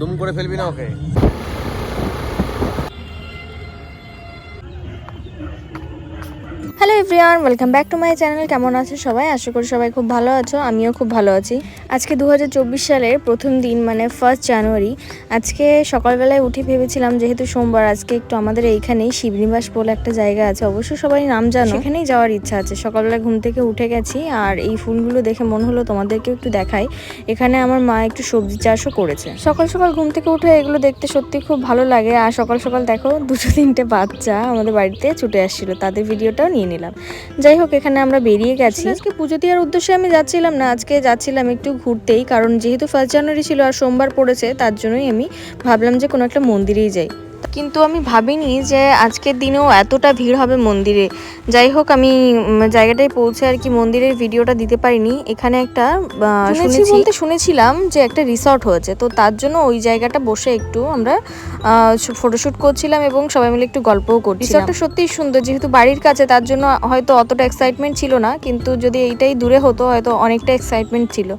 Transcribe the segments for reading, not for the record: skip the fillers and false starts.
দুম করে ফেলবি না okay. Hello everyone, welcome back to my channel. কেমন আছো সবাই? আশা করি সবাই খুব ভালো আছো। আমিও খুব ভালো আছি। আজকে 2024 সালের প্রথম দিন, মানে 1 জানুয়ারি। আজকে সকালবেলায় উঠে ভেবেছিলাম যেহেতু সোমবার, আজকে একটু আমাদের এইখানেই শিবনিবাস বলে একটা জায়গা আছে, অবশ্য সবাই নাম জানো, সেখানেই যাওয়ার ইচ্ছা আছে। সকালবেলা ঘুম থেকে উঠে গেছি আর এই ফুলগুলো দেখে মনে হলো তোমাদেরকেও একটু দেখাই। এখানে আমার মা একটু সবজি চাষও করেছে। সকাল সকাল ঘুম থেকে উঠে এগুলো দেখতে সত্যি খুব ভালো লাগে। আর সকাল সকাল দেখো 2-3টে বাচ্চা আমাদের বাড়িতে ছুটে আসছিল, তাদের ভিডিওটাও নিয়ে নিলাম। যাই হোক, এখানে আমরা বেরিয়ে গেছি। আজকে পুজো দেওয়ার উদ্দেশ্যে আমি যাচ্ছিলাম না, আজকে যাচ্ছিলাম একটু ঘুরতেই, কারণ যেহেতু 1 জানুয়ারি ছিল আর সোমবার পড়েছে, তার জন্যই আমি ভাবলাম যে কোনো একটা মন্দিরেই যাই। কিন্তু আমি ভাবিনি যে আজকের দিনেও এতটা ভিড় হবে মন্দিরে। যাই হোক, আমি জায়গাটায় পৌঁছে আর কি মন্দিরের ভিডিওটা দিতে পারিনি। এখানে একটা শুনেছিলাম যে একটা রিসর্ট হয়েছে, তো তার জন্য ওই জায়গাটা বসে একটু আমরা ফটোশুট করছিলাম এবং সবাই মিলে একটু গল্পও করছিলাম। রিসর্টটা সত্যিই সুন্দর, যেহেতু বাড়ির কাছে তার জন্য হয়তো অতটা এক্সাইটমেন্ট ছিল না, কিন্তু যদি এইটাই দূরে হতো হয়তো অনেকটা এক্সাইটমেন্ট ছিল।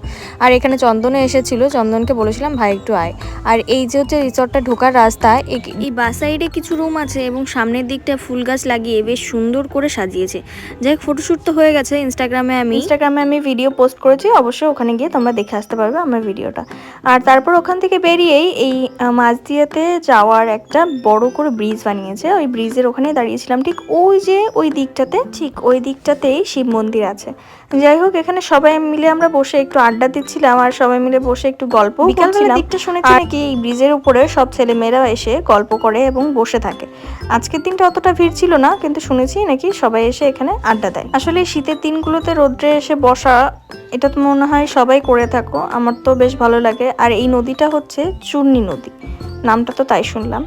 আর এখানে চন্দনও এসেছিল, চন্দনকে বলেছিলাম ভাই একটু আয়। আর এই যে হচ্ছে রিসর্টটা ঢোকার রাস্তা, এই বাস সাইডে কিছু রুম আছে এবং সামনের দিকটা ফুল গাছ লাগিয়ে বেশ সুন্দর করে সাজিয়েছে। যাই হোক, ফটোশুট তো হয়ে গেছে। ইনস্টাগ্রামে আমি ভিডিও পোস্ট করেছি, অবশ্যই ওখানে গিয়ে তোমরা দেখে আসতে পারবে আমার ভিডিওটা। আর তারপর ওখান থেকে বেরিয়েই এই মাঝদিয়াতে যাওয়ার একটা বড় করে ব্রিজ বানিয়েছে। ওই ব্রিজের ওখানে দাঁড়িয়েছিলাম, ঠিক ওই দিকটাতেই শিব মন্দির আছে। যাই হোক, এখানে সবাই মিলে আমরা বসে একটু আড্ডা দিচ্ছিলাম আর সবাই মিলে বসে একটু গল্প করছিলাম। দিকটা শুনেছি নাকি এই ব্রিজের উপরে সব ছেলেমেয়েরা এসে গল্প করে এবং বসে থাকে। আজকের দিনটা অতটা ভিড় ছিল না, কিন্তু শুনেছি নাকি সবাই এসে এখানে আড্ডা দেয়। আসলে শীতের দিনগুলোতে রোদ্রে এসে বসা, এটা তো মনে হয় সবাই করে থাকো, আমার তো বেশ ভালো লাগে। আর এই নদীটা হচ্ছে চূর্ণী নদী, নামটা তো তাই শুনলাম।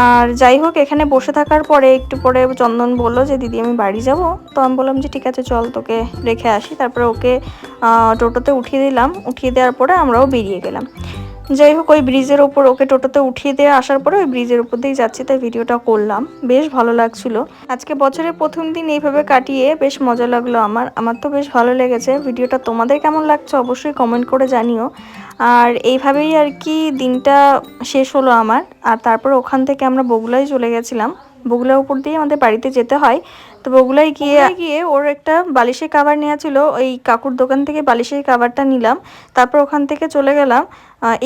আর যাই হোক, এখানে বসে থাকার পরে একটু পরে চন্দন বললো যে দিদি আমি বাড়ি যাব। তো আমি বললাম যে ঠিক আছে চল, তোকে রেখে আসি। তারপরে ওকে টোটোতে উঠিয়ে দিলাম। উঠিয়ে দেওয়ার পরে আমরাও বেরিয়ে গেলাম। যাই হোক, ওই ব্রিজের ওপর ওকে টোটোতে উঠিয়ে দিয়ে আসার পরে ওই ব্রিজের উপর দিয়েই যাচ্ছি, তাই ভিডিওটা করলাম। বেশ ভালো লাগছিল। আজকে বছরের প্রথম দিন এইভাবে কাটিয়ে বেশ মজা লাগলো আমার তো বেশ ভালো লেগেছে। ভিডিওটা তোমাদের কেমন লাগছে অবশ্যই কমেন্ট করে জানিও। আর এইভাবেই আর কি দিনটা শেষ হলো আমার। আর তারপর ওখান থেকে আমরা বগুড়ায় চলে গেছিলাম। বগুড়ার উপর দিয়ে আমাদের বাড়িতে যেতে হয়। তো বগুড়ায় গিয়ে ওর একটা বালিশের কাভার নেওয়া ছিল, ওই কাকুর দোকান থেকে বালিশের কাভারটা নিলাম। তারপর ওখান থেকে চলে গেলাম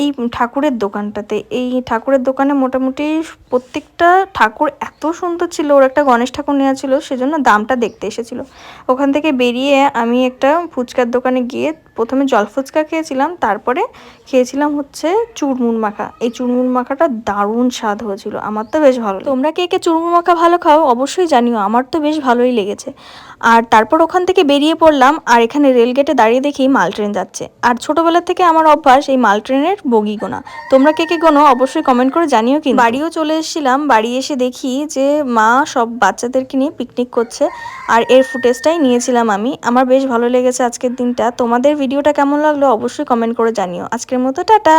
এই ঠাকুরের দোকানটাতে। এই ঠাকুরের দোকানে মোটামুটি প্রত্যেকটা ঠাকুর এত সুন্দর ছিল। ওর একটা গণেশ ঠাকুর নেওয়া ছিল, সেজন্য দামটা দেখতে এসেছিল। ওখান থেকে বেরিয়ে আমি একটা ফুচকার দোকানে গিয়ে প্রথমে জল ফুচকা খেয়েছিলাম, তারপরে খেয়েছিলাম হচ্ছে চুরমুর মাখা। এই চুরমুর মাখাটা দারুণ স্বাদ হয়েছিল, আমার তো বেশ ভালো। তোমরা কে কে চুরমুর মাখা ভালো খাও অবশ্যই জানিও, আমার তো বেশ ভালোই লেগেছে। আর তারপর ওখান থেকে বেরিয়ে পড়লাম। আর এখানে রেলগেটে দাঁড়িয়ে দেখি মাল ট্রেন যাচ্ছে। আর ছোটবেলা থেকে আমার অভ্যাস এই মাল ট্রেনের বগি গোনা। তোমরা কে কে গোনো অবশ্যই কমেন্ট করে জানিও। কিন্তু বাড়িও চলে এসেছিলাম। বাড়ি এসে দেখি যে মা সব বাচ্চাদেরকে নিয়ে পিকনিক করছে, আর এর ফুটেজটাই নিয়েছিলাম আমি। আমার বেশ ভালো লেগেছে আজকের দিনটা। তোমাদের ভিডিওটা কেমন লাগলো অবশ্যই কমেন্ট করে জানিও। আজকের মতো টাটা।